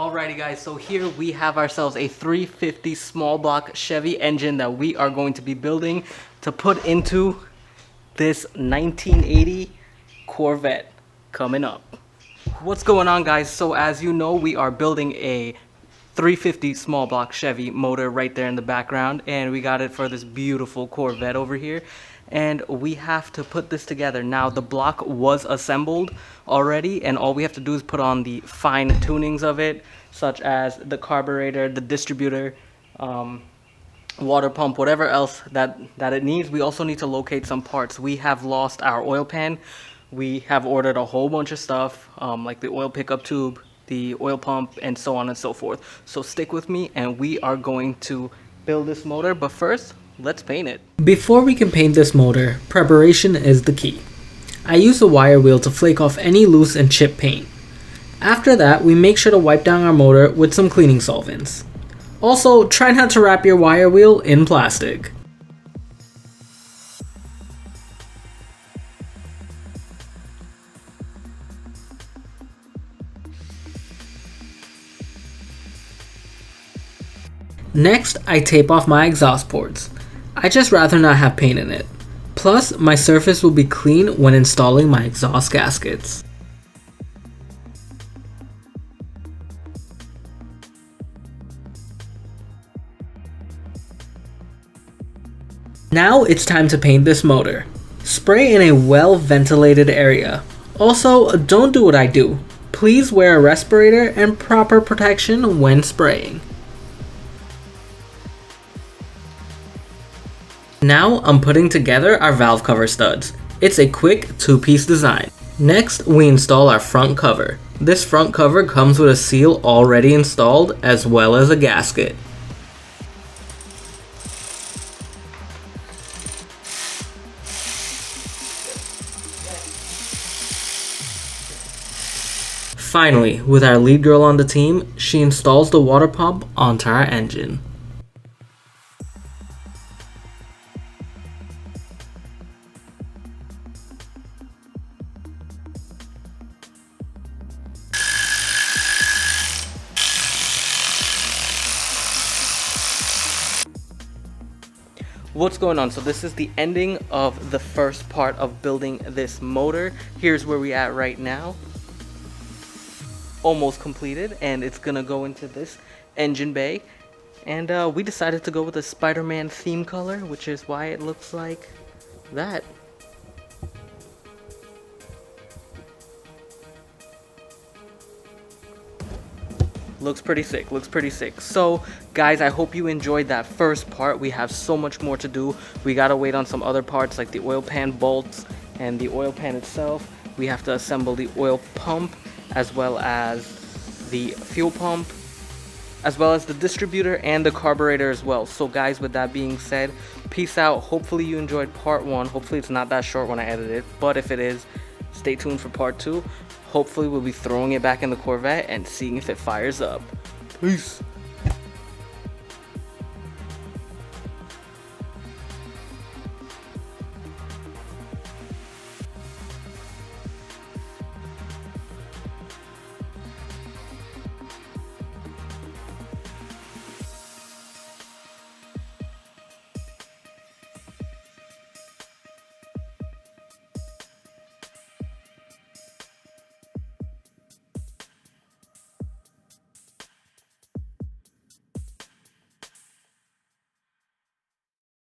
Alrighty guys, so here we have ourselves a 350 small block Chevy engine that we are going to be building to put into this 1980 Corvette coming up. What's going on guys? So as you know, we are building a 350 small block Chevy motor right there in the background, and we got it for this beautiful Corvette over here. And we have to put this together. Now the block was assembled already, and all we have to do is put on the fine tunings of it, such as the carburetor, the distributor, water pump, whatever else that it needs. We also need to locate some parts. We have lost our oil pan. We have ordered a whole bunch of stuff, like the oil pickup tube, the oil pump, and so on and so forth. So stick with me and we are going to build this motor, but first let's paint it. Before we can paint this motor, preparation is the key. I use a wire wheel to flake off any loose and chip paint. After that, we make sure to wipe down our motor with some cleaning solvents. Also, try not to wrap your wire wheel in plastic. Next, I tape off my exhaust ports. I just rather not have paint in it. Plus, my surface will be clean when installing my exhaust gaskets. Now it's time to paint this motor. Spray in a well-ventilated area. Also, don't do what I do. Please wear a respirator and proper protection when spraying. Now I'm putting together our valve cover studs. It's a quick two-piece design. Next, we install our front cover. This front cover comes with a seal already installed as well as a gasket. Finally, with our lead girl on the team, she installs the water pump onto our engine. What's going on? So this is the ending of the first part of building this motor. Here's where we at right now. Almost completed, and it's gonna go into this engine bay. And we decided to go with a Spider-Man theme color, which is why it looks like that. Looks pretty sick, looks pretty sick. So guys, I hope you enjoyed that first part. We have so much more to do. We gotta wait on some other parts like the oil pan bolts and the oil pan itself. We have to assemble the oil pump as well as the fuel pump, as well as the distributor and the carburetor as well. So guys, with that being said, peace out. Hopefully you enjoyed part one. Hopefully it's not that short when I edit it, but if it is, stay tuned for part two. Hopefully we'll be throwing it back in the Corvette and seeing if it fires up. Peace.